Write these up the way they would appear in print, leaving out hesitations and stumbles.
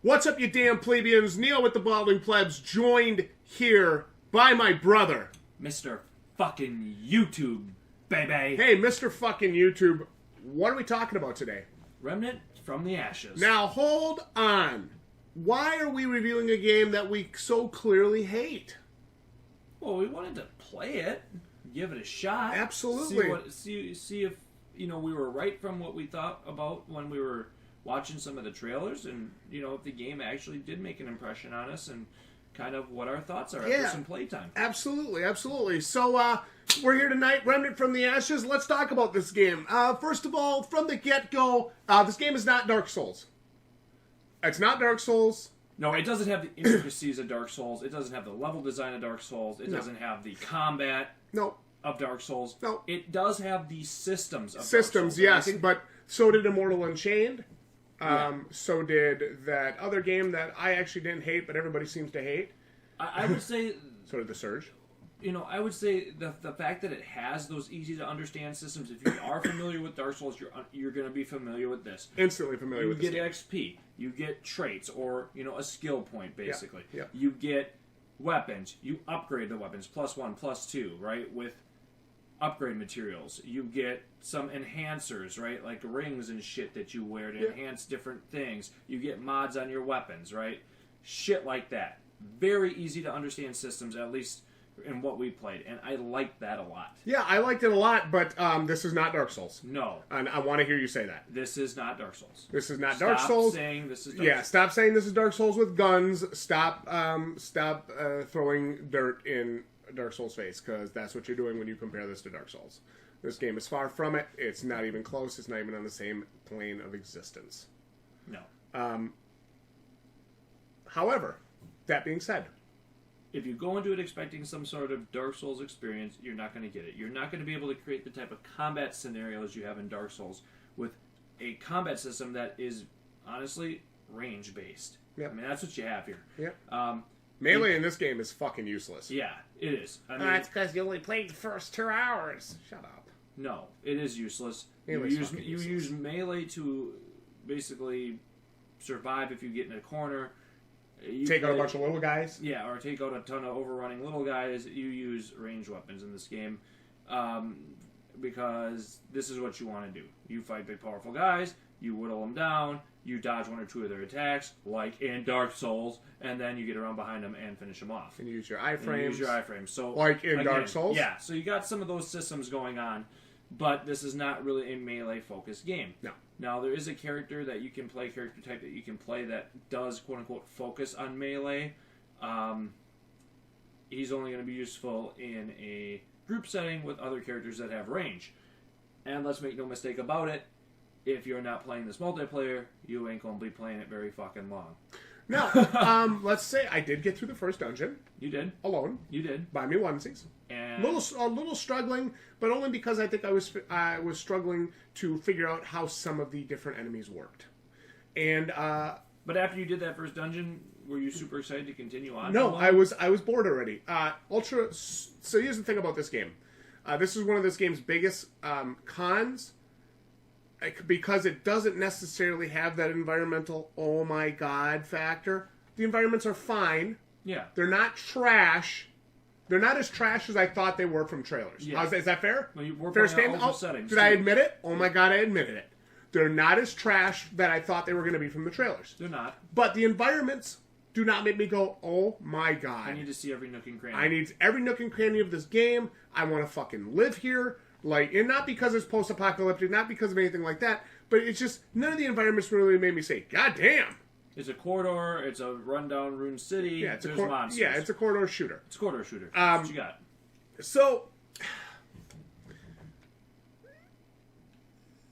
What's up, you damn plebeians? Neo with the Balding Plebs, joined here by my brother, Mr. fucking YouTube, baby. Hey, Mr. fucking YouTube, what are we talking about today? Remnant from the Ashes. Now, hold on. Why are we reviewing a game that we so clearly hate? Well, we wanted to play it, give it a shot. Absolutely. See if, we were right from what we thought about when we were watching some of the trailers, and, if the game actually did make an impression on us, and kind of what our thoughts are after some playtime. Absolutely. So, we're here tonight, Remnant from the Ashes. Let's talk about this game. First of all, from the get-go, this game is not Dark Souls. It's not Dark Souls. No, it doesn't have the intricacies of Dark Souls. It doesn't have the level design of Dark Souls. It doesn't have the combat of Dark Souls. No. It does have the systems of Dark Souls. Yes, think... but so did Immortal Unchained. So did that other game that I actually didn't hate, but everybody seems to hate. I would say... So did The Surge. I would say the fact that it has those easy-to-understand systems, if you are familiar with Dark Souls, you're going to be familiar with this. Instantly familiar with this. You get XP. You get traits, or, a skill point, basically. Yeah. You get weapons. You upgrade the weapons, +1, +2, right, with upgrade materials. You get some enhancers, right, like rings and shit that you wear to enhance different things. You get mods on your weapons, right? Shit like that. Very easy-to-understand systems, at least... in what we played, and I liked that a lot. Yeah, I liked it a lot, but this is not Dark Souls. No. And I want to hear you say that. This is not Dark Souls. This is not Dark Souls. Stop saying this is Dark Souls. Stop saying this is Dark Souls with guns. Stop throwing dirt in Dark Souls' face, because that's what you're doing when you compare this to Dark Souls. This game is far from it. It's not even close. It's not even on the same plane of existence. No. However, that being said, if you go into it expecting some sort of Dark Souls experience, you're not going to get it. You're not going to be able to create the type of combat scenarios you have in Dark Souls with a combat system that is, honestly, range-based. Yep. I mean, that's what you have here. Yep. Melee in this game is fucking useless. Yeah, it is. I mean, that's because you only played the first 2 hours. Shut up. No, it is useless. You use melee to basically survive if you get in a corner. Take out a bunch of little guys? Yeah, or take out a ton of overrunning little guys. You use ranged weapons in this game because this is what you want to do. You fight big, powerful guys, you whittle them down, you dodge 1 or 2 of their attacks, like in Dark Souls, and then you get around behind them and finish them off. And you use your iframes. So, like in Dark Souls? Yeah, so you got some of those systems going on, but this is not really a melee-focused game. No. Now, there is a character that you can play, character type that you can play that does, quote-unquote, focus on melee. He's only going to be useful in a group setting with other characters that have range. And let's make no mistake about it, if you're not playing this multiplayer, you ain't going to be playing it very fucking long. No, let's say I did get through the first dungeon. You did. Alone. You did. By me onesies. And a little struggling, but only because I think I was struggling to figure out how some of the different enemies worked. And but after you did that first dungeon, were you super excited to continue on? No, I was bored already. So here's the thing about this game. This is one of this game's biggest cons. Because it doesn't necessarily have that environmental oh my god factor. The environments are fine. Yeah. They're not trash. They're not as trash as I thought they were from trailers. Yeah. Is that fair? Well, we're fair playing statement? settings. Did I admit it? Oh my god, I admitted it. They're not as trash that I thought they were going to be from the trailers. They're not. But the environments do not make me go, oh my god. I need to see every nook and cranny. I need every nook and cranny of this game. I want to fucking live here. And not because it's post-apocalyptic, not because of anything like that, but it's just, none of the environments really made me say, God damn! It's a corridor, it's a rundown ruined city, there's monsters. Yeah, it's a corridor shooter. It's a corridor shooter. That's what you got. So,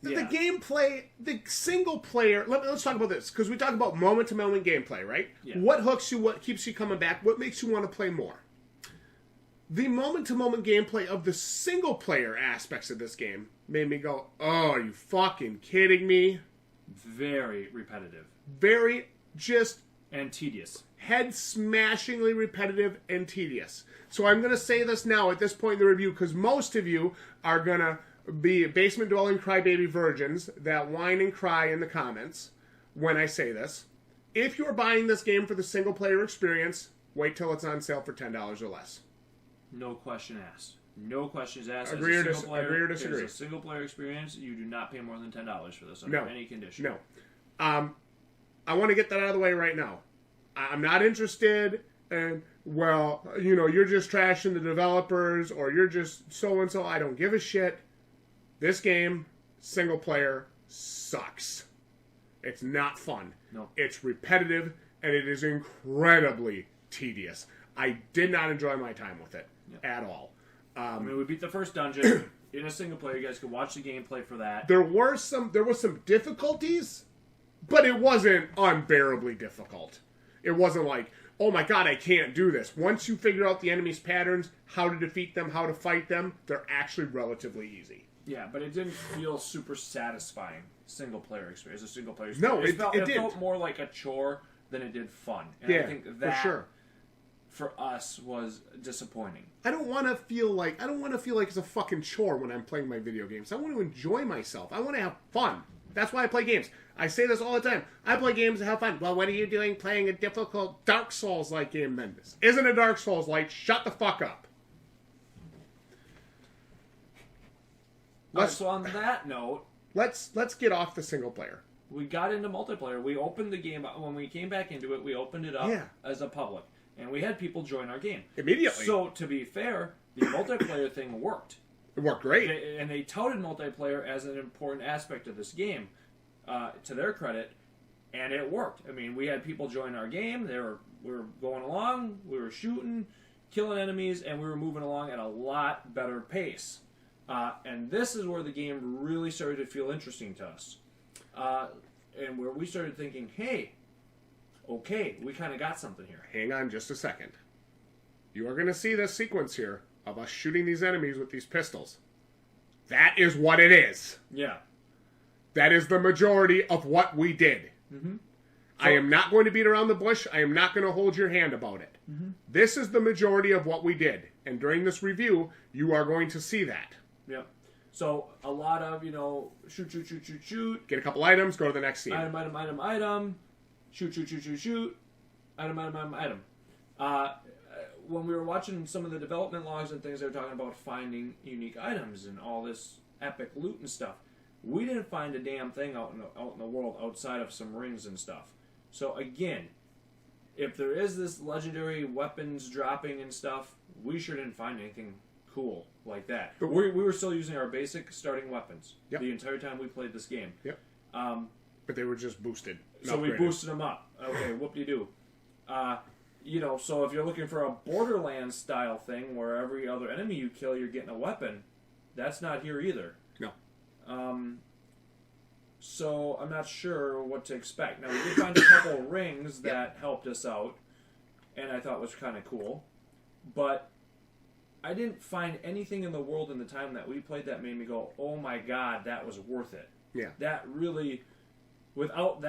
the gameplay, the single player, let's talk about this, because we talk about moment-to-moment gameplay, right? Yeah. What hooks you, what keeps you coming back, what makes you want to play more? The moment-to-moment gameplay of the single-player aspects of this game made me go, oh, are you fucking kidding me? Very repetitive. Very just... and tedious. Head-smashingly repetitive and tedious. So I'm going to say this now at this point in the review, because most of you are going to be basement-dwelling crybaby virgins that whine and cry in the comments when I say this. If you're buying this game for the single player experience, wait till it's on sale for $10 or less. No question asked. No questions asked. Agree or disagree? As a single player experience, you do not pay more than $10 for this under any condition. No. I want to get that out of the way right now. I'm not interested in, well, you're just trashing the developers or you're just so-and-so. I don't give a shit. This game, single player, sucks. It's not fun. No. It's repetitive, and it is incredibly tedious. I did not enjoy my time with it at all. We beat the first dungeon in a single player. You guys can watch the gameplay for that. There was some difficulties, but it wasn't unbearably difficult. It wasn't like, oh my god, I can't do this. Once you figure out the enemy's patterns, how to defeat them, how to fight them, they're actually relatively easy. Yeah, but it didn't feel super satisfying single player experience. A single player experience. No, it felt more like a chore than it did fun. And yeah, I think that for sure. For us was disappointing. I don't want to feel like it's a fucking chore when I'm playing my video games. I want to enjoy myself. I want to have fun. That's why I play games. I say this all the time. I play games to have fun. Well, what are you doing playing a difficult Dark Souls-like game then? This isn't a Dark Souls-like. Shut the fuck up. So on that note, let's get off the single player. We got into multiplayer. We opened the game when we came back into it. We opened it up as a public, and we had people join our game immediately. So to be fair, the multiplayer thing worked. It worked great, and they touted multiplayer as an important aspect of this game. To their credit, and it worked. I mean, we had people join our game. We were going along. We were shooting, killing enemies, and we were moving along at a lot better pace. And this is where the game really started to feel interesting to us. And where we started thinking, hey, okay, we kind of got something here. Hang on just a second. You are going to see this sequence here of us shooting these enemies with these pistols. That is what it is. Yeah. That is the majority of what we did. Mm-hmm. I am not going to beat around the bush. I am not going to hold your hand about it. Mm-hmm. This is the majority of what we did. And during this review, you are going to see that. Yep. So, a lot of, shoot. Get a couple items, go to the next scene. Item. Shoot. Item. When we were watching some of the development logs and things, they were talking about finding unique items and all this epic loot and stuff. We didn't find a damn thing out in the world outside of some rings and stuff. So, again, if there is this legendary weapons dropping and stuff, we sure didn't find anything cool like that. We were still using our basic starting weapons the entire time we played this game. Yep. But they were just boosted. So we boosted them up. Okay, whoop-de-doo. So if you're looking for a Borderlands style thing where every other enemy you kill, you're getting a weapon, that's not here either. No. So I'm not sure what to expect. Now, we did find a couple of rings that helped us out, and I thought was kind of cool. But I didn't find anything in the world in the time that we played that made me go, oh my god, that was worth it. Yeah. That really, without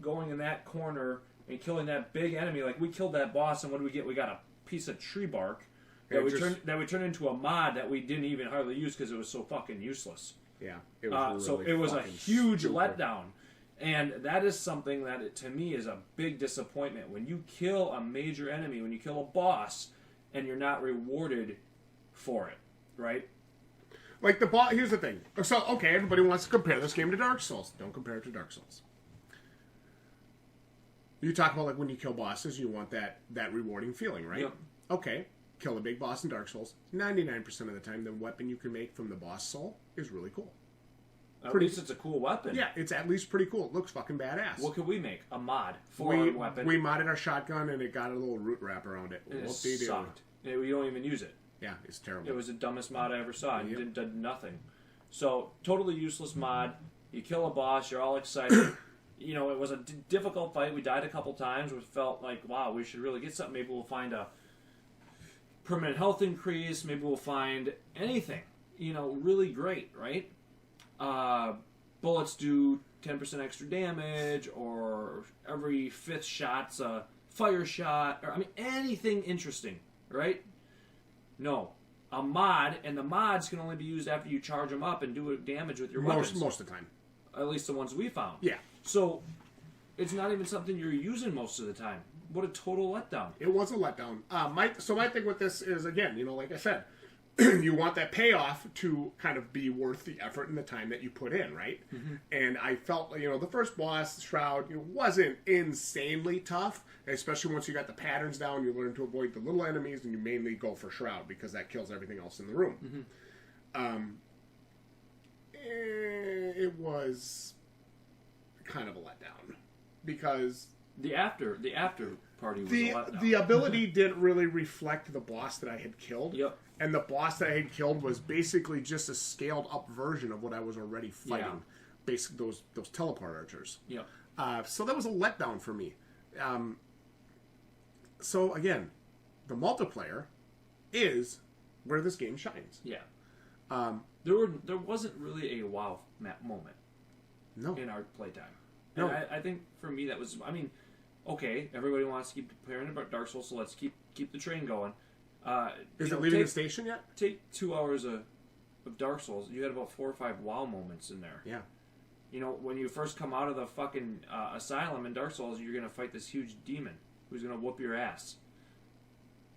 going in that corner and killing that big enemy, like we killed that boss, and what did we get? We got a piece of tree bark that we turned into a mod that we didn't even hardly use because it was so fucking useless. Yeah. It was really so it was a huge stupid letdown. And that is something that, to me, is a big disappointment. When you kill a major enemy, when you kill a boss, and you're not rewarded for it, right? Like the boss. Here's the thing. So, okay, everybody wants to compare this game to Dark Souls. Don't compare it to Dark Souls. You talk about, like, when you kill bosses, you want that rewarding feeling, right? Yep. Okay, kill a big boss in Dark Souls. 99% of the time, the weapon you can make from the boss soul is really cool. At least it's a cool weapon. Yeah, it's at least pretty cool. It looks fucking badass. What could we make? A mod for our weapon. We modded our shotgun, and it got a little root wrap around it. It sucked. We don't even use it. Yeah, it's terrible. It was the dumbest mod I ever saw. It did nothing. So, totally useless mod. You kill a boss, you're all excited. It was a difficult fight. We died a couple times. We felt like, wow, we should really get something. Maybe we'll find a permanent health increase. Maybe we'll find anything, really great, right? Bullets do 10% extra damage, or every fifth shot's a fire shot, or anything interesting, right? No. A mod, and the mods can only be used after you charge them up and do damage with your weapons. Most of the time. At least the ones we found. Yeah. So, it's not even something you're using most of the time. What a total letdown. It was a letdown. My thing with this is, again, like I said, you want that payoff to kind of be worth the effort and the time that you put in, right? Mm-hmm. And I felt, the first boss, Shroud, wasn't insanely tough, especially once you got the patterns down, you learn to avoid the little enemies, and you mainly go for Shroud, because that kills everything else in the room. Mm-hmm. It was kind of a letdown, because... The after party was a letdown. The ability didn't really reflect the boss that I had killed. Yep. And the boss that I had killed was basically just a scaled up version of what I was already fighting. Yeah. Basically, those teleport archers. Yep. So that was a letdown for me. So again, the multiplayer is where this game shines. Yeah. There wasn't really a wow moment. No. In our playtime. No. And I think for me that was, okay, everybody wants to keep comparing about Dark Souls, so let's keep the train going. Is it leaving the station yet? Take 2 hours of Dark Souls. You had about 4 or 5 wow moments in there. Yeah. When you first come out of the fucking asylum in Dark Souls, you're gonna fight this huge demon who's gonna whoop your ass.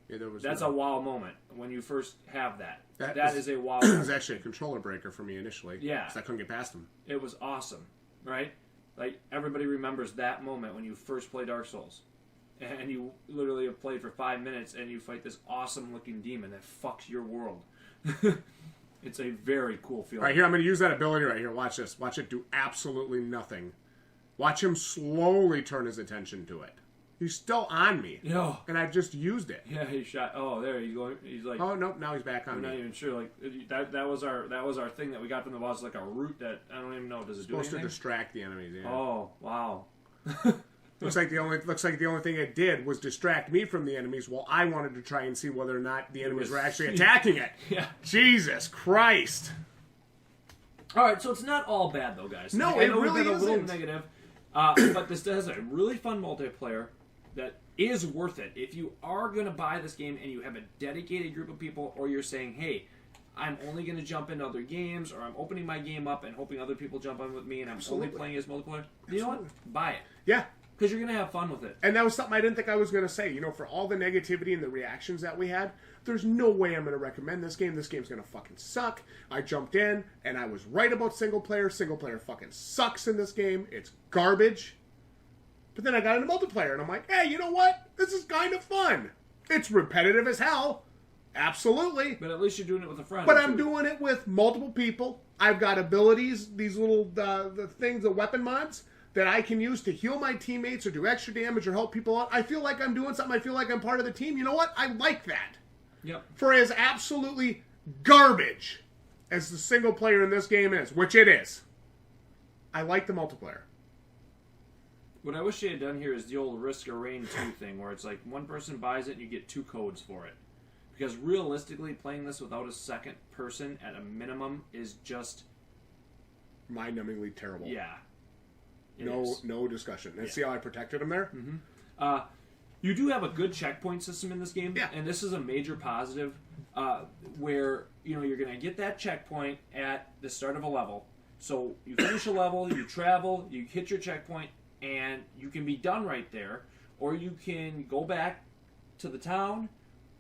Yeah, that's a wow moment when you first have that. That is a wow moment. It was actually a controller breaker for me initially. Yeah. Because I couldn't get past him. It was awesome, right? Like, everybody remembers that moment when you first play Dark Souls. And you literally have played for 5 minutes and you fight this awesome-looking demon that fucks your world. It's a very cool feeling. All right, here, I'm going to use that ability right here. Watch this. Watch it do absolutely nothing. Watch him slowly turn his attention to it. He's still on me. Yeah. And I've just used it. Yeah, he shot. Oh, there you go. He's like... Oh, nope, now he's back on me. I'm not even sure. Like, that was our thing that we got from the boss, like a root that... I don't even know. Does it do anything? Supposed to distract the enemies, yeah. Oh, wow. Looks like the only thing it did was distract me from the enemies while I wanted to try and see whether or not the enemies were actually attacking it. Yeah. Jesus Christ. All right, so it's not all bad though, guys. No, like, it really isn't. A little negative, but this does a really fun multiplayer that is worth it. If you are going to buy this game and you have a dedicated group of people, or you're saying, hey, I'm only going to jump into other games, or I'm opening my game up and hoping other people jump on with me, and I'm only playing as multiplayer, you know what? Buy it. Yeah. Because you're going to have fun with it. And that was something I didn't think I was going to say. For all the negativity and the reactions that we had, there's no way I'm going to recommend this game. This game's going to fucking suck. I jumped in, and I was right about single player. Single player fucking sucks in this game. It's garbage. But then I got into multiplayer, and I'm like, hey, you know what? This is kind of fun. It's repetitive as hell. Absolutely. But at least you're doing it with a friend. But I'm doing it with multiple people. I've got abilities, these little the things, the weapon mods, that I can use to heal my teammates or do extra damage or help people out. I feel like I'm doing something. I feel like I'm part of the team. You know what? I like that. Yep. For as absolutely garbage as the single player in this game is, which it is, I like the multiplayer. What I wish they had done here is the old Risk or Rain 2 thing, where it's like one person buys it and you get 2 codes for it. Because realistically, playing this without a second person at a minimum is just... mind-numbingly terrible. Yeah. No discussion. And see how I protected him there? Mm-hmm. You do have a good checkpoint system in this game. Yeah. And this is a major positive where, you're going to get that checkpoint at the start of a level. So you finish a level, you travel, you hit your checkpoint, and you can be done right there. Or you can go back to the town,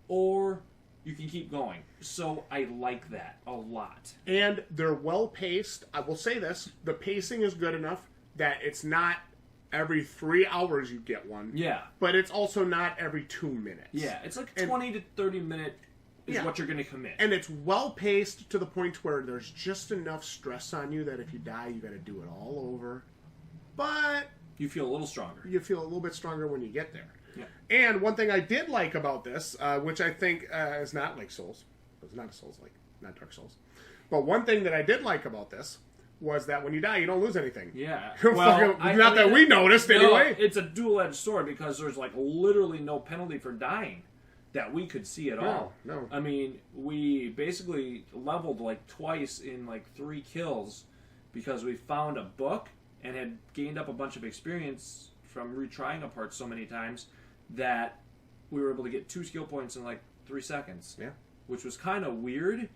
or you can keep going. So I like that a lot. And they're well-paced. I will say this. The pacing is good enough that it's not every 3 hours you get one. Yeah. But it's also not every 2 minutes. Yeah, it's like 20 to 30 minute is what you're going to commit. And it's well-paced to the point where there's just enough stress on you that if you die, you got to do it all over. But... you feel a little stronger. You feel a little bit stronger when you get there. Yeah. And one thing I did like about this, which I think is not like Souls. It's not a Souls-like, not Dark Souls. But one thing that I did like about this was that when you die, you don't lose anything. Yeah. Well, not that we noticed, anyway. It's a dual-edged sword because there's like literally no penalty for dying that we could see at all. No. I mean, we basically leveled like twice in like 3 kills because we found a book and had gained up a bunch of experience from retrying a part so many times that we were able to get 2 skill points in like 3 seconds. Yeah. Which was kind of weird,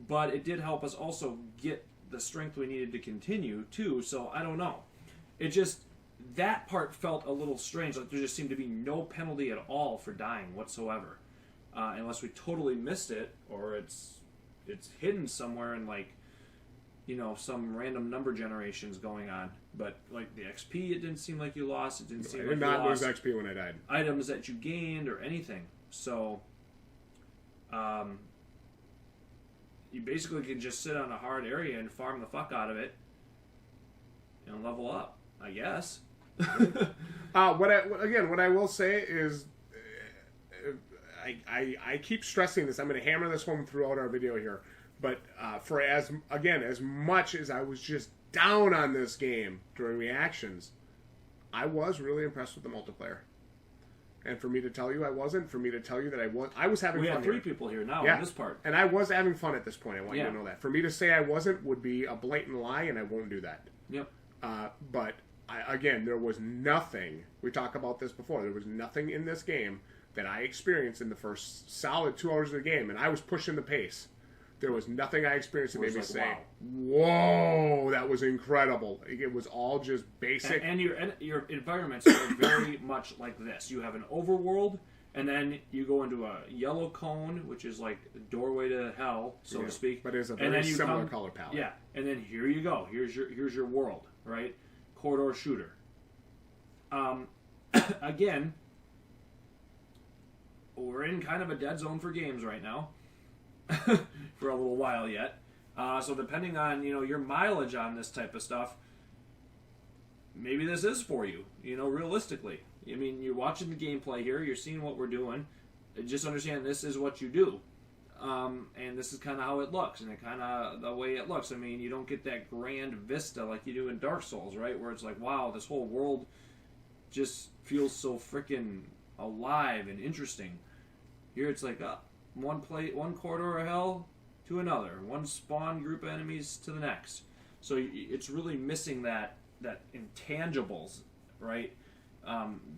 but it did help us also get the strength we needed to continue too. So I don't know. It just, that part felt a little strange. Like there just seemed to be no penalty at all for dying whatsoever, unless we totally missed it or it's hidden somewhere in like, you know, some random number generations going on. But like the XP, it didn't seem like you lost. It didn't seem like you lost. I did not lose XP when I died. Items that you gained or anything. So, you basically can just sit on a hard area and farm the fuck out of it and level up, I guess. What I will say is, I keep stressing this. I'm going to hammer this home throughout our video here. But for as much as I was just down on this game during reactions, I was really impressed with the multiplayer. And for me to tell you I wasn't, for me to tell you that I was having fun. We have 3 people here now on this part. And I was having fun at this point. I want you to know that. For me to say I wasn't would be a blatant lie, and I won't do that. Yep. But, there was nothing, we talked about this before, there was nothing in this game that I experienced in the first solid 2 hours of the game, and I was pushing the pace. There was nothing I experienced that made me say, whoa, that was incredible. It was all just basic. And your environments are very much like this. You have an overworld, and then you go into a yellow cone, which is like the doorway to hell, so to speak. But it's a very similar color palette. Yeah, and then here you go. Here's your world, right? Corridor shooter. Again, we're in kind of a dead zone for games right now. For a little while yet. So depending on, your mileage on this type of stuff, maybe this is for you, realistically. I mean, you're watching the gameplay here, you're seeing what we're doing. Just understand this is what you do. And this is kind of how it looks, and kind of the way it looks. I mean, you don't get that grand vista like you do in Dark Souls, right? Where it's like, wow, this whole world just feels so freaking alive and interesting. Here it's like, one corridor of hell to another, one spawn group of enemies to the next. So it's really missing that intangibles, right?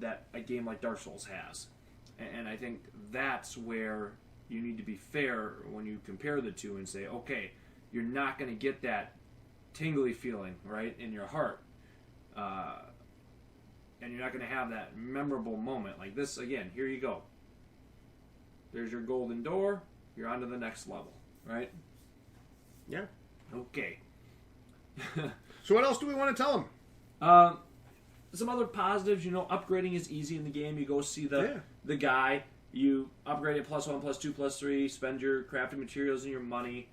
That a game like Dark Souls has, and I think that's where you need to be fair when you compare the two and say, okay, you're not going to get that tingly feeling right in your heart, and you're not going to have that memorable moment like this. Again, here you go. There's your golden door. You're on to the next level, right? Yeah. Okay. So what else do we want to tell them? Some other positives, upgrading is easy in the game. You go see the guy. You upgrade it +1, +2, +3. Spend your crafting materials and your money.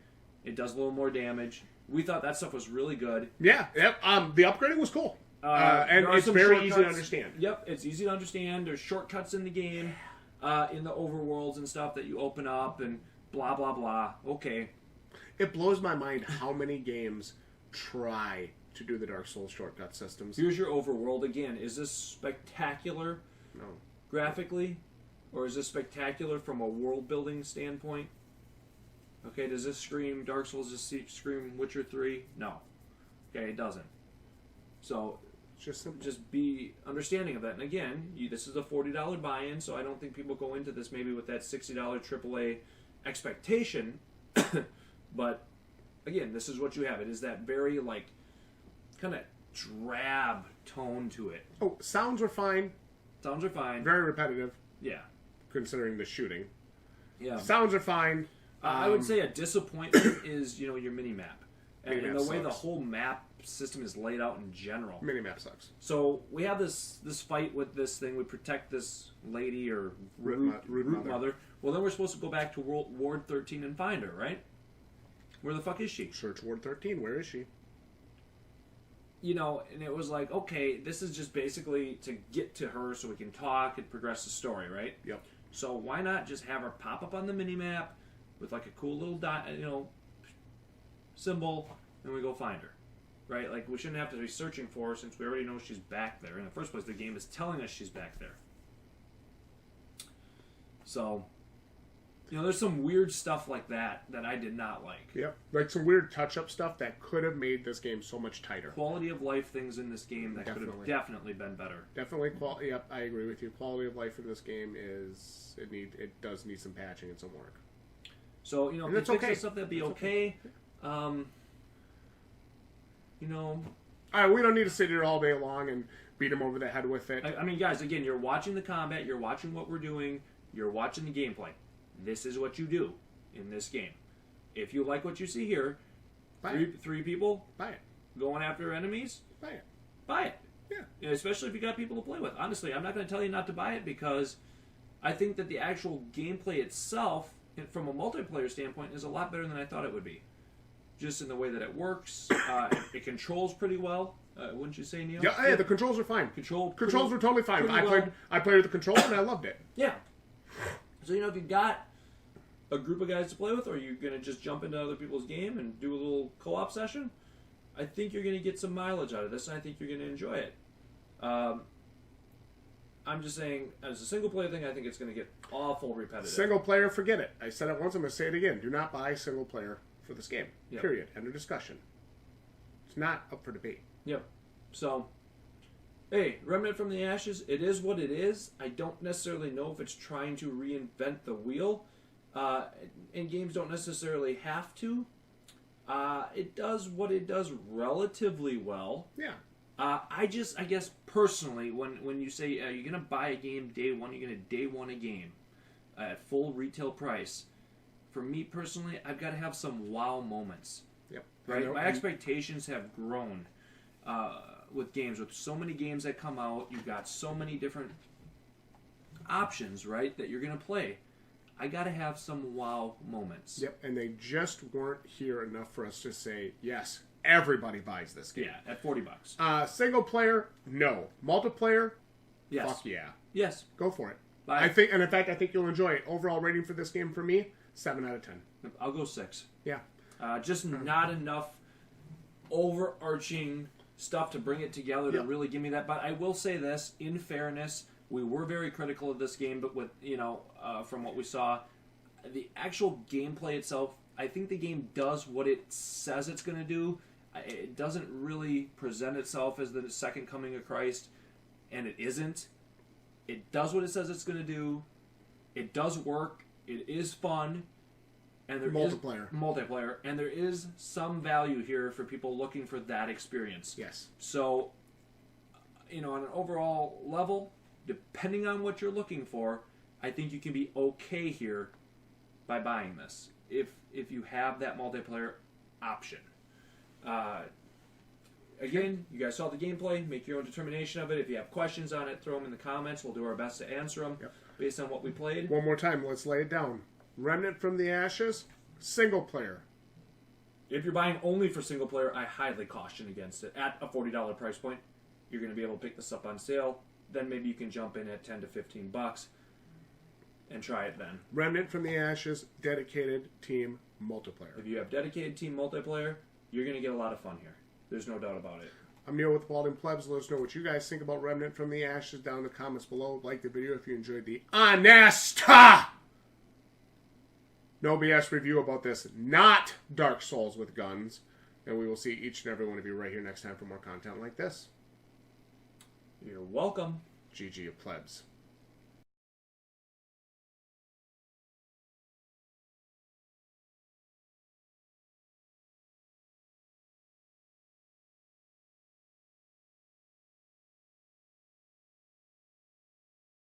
It does a little more damage. We thought that stuff was really good. Yeah. Yep. The upgrading was cool. And it's very easy to understand. Yep. It's easy to understand. There's shortcuts in the game. In the overworlds and stuff that you open up and blah, blah, blah. Okay. It blows my mind how many games try to do the Dark Souls shortcut systems. Here's your overworld again. Is this spectacular graphically? Or is this spectacular from a world-building standpoint? Okay, does this scream Dark Souls? Does this scream Witcher 3? No. Okay, it doesn't. So just be understanding of that. And again, this is a $40 buy-in, so I don't think people go into this maybe with that $60 AAA expectation. But again, this is what you have. It is that very kind of drab tone to it. Oh, sounds are fine. Sounds are fine. Very repetitive. Yeah. Considering the shooting. Yeah. Sounds are fine. I would say a disappointment is, your mini-map. And the way the whole map system is laid out in general. Mini-map sucks. So we have this fight with this thing. We protect this lady or root mother. Well, then we're supposed to go back to Ward 13 and find her, right? Where the fuck is she? Search Ward 13. Where is she? And it was like, okay, this is just basically to get to her so we can talk and progress the story, right? Yep. So why not just have her pop up on the mini-map with like a cool little symbol, and we go find her, right? Like, we shouldn't have to be searching for her since we already know she's back there. In the first place, the game is telling us she's back there. So, there's some weird stuff like that I did not like. Yep. Like some weird touch-up stuff that could have made this game so much tighter. Quality of life things in this game that could have definitely been better. Definitely. Yep, I agree with you. Quality of life in this game it does need some patching and some work. So, if it's fix stuff, that'd be okay. All right, we don't need to sit here all day long beat him over the head with it. I mean, guys, again, you're watching the combat, you're watching what we're doing, you're watching the gameplay. This is what you do in this game. If you like what you see here, three people buy it. Going after enemies, buy it. Buy it. Yeah. Especially if you got people to play with. Honestly, I'm not going to tell you not to buy it because I think that the actual gameplay itself, from a multiplayer standpoint, is a lot better than I thought it would be. Just in the way that it works. It controls pretty well. Wouldn't you say, Neil? Yeah, the controls are fine. Controls were totally fine. I played with the controller and I loved it. Yeah. So, if you've got a group of guys to play with, or you're going to just jump into other people's game and do a little co-op session, I think you're going to get some mileage out of this, and I think you're going to enjoy it. I'm just saying, as a single-player thing, I think it's going to get awful repetitive. Single-player, forget it. I said it once, I'm going to say it again. Do not buy single-player for this game. Yep. Period. End of discussion. It's not up for debate. Yep. So, hey, Remnant from the Ashes, it is what it is. I don't necessarily know if it's trying to reinvent the wheel. And games don't necessarily have to. It does what it does relatively well. Yeah. I guess personally, when you say you're going to buy a game day one, you're going to day one a game at full retail price. For me personally, I've got to have some wow moments. Yep. Right? My expectations have grown with games. With so many games that come out, you've got so many different options, right, that you're going to play. I got to have some wow moments. Yep, and they just weren't here enough for us to say, yes, everybody buys this game. Yeah, at $40. Single player, no. Multiplayer, yes. Fuck yeah. Yes. Go for it. Bye. I think you'll enjoy it. Overall rating for this game for me, 7 out of 10. I'll go 6. Yeah. Just not enough overarching stuff to bring it together to really give me that. But I will say this, in fairness, we were very critical of this game, but with from what we saw, the actual gameplay itself, I think the game does what it says it's going to do. It doesn't really present itself as the second coming of Christ, and it isn't. It does what it says it's going to do. It does work. It is fun, and there is multiplayer, and there is some value here for people looking for that experience. Yes. So, on an overall level, depending on what you're looking for, I think you can be okay here by buying this if you have that multiplayer option. Again, you guys saw the gameplay. Make your own determination of it. If you have questions on it, throw them in the comments. We'll do our best to answer them based on what we played. One more time, let's lay it down. Remnant from the Ashes, single player. If you're buying only for single player, I highly caution against it. At a $40 price point, you're going to be able to pick this up on sale. Then maybe you can jump in at $10 to $15 and try it then. Remnant from the Ashes, dedicated team multiplayer. If you have dedicated team multiplayer, you're going to get a lot of fun here. There's no doubt about it. I'm Neil with Balding Plebs. Let us know what you guys think about Remnant from the Ashes down in the comments below. Like the video if you enjoyed the honest, no BS review about this, not Dark Souls with guns. And we will see each and every one of you right here next time for more content like this. You're welcome. GG of Plebs.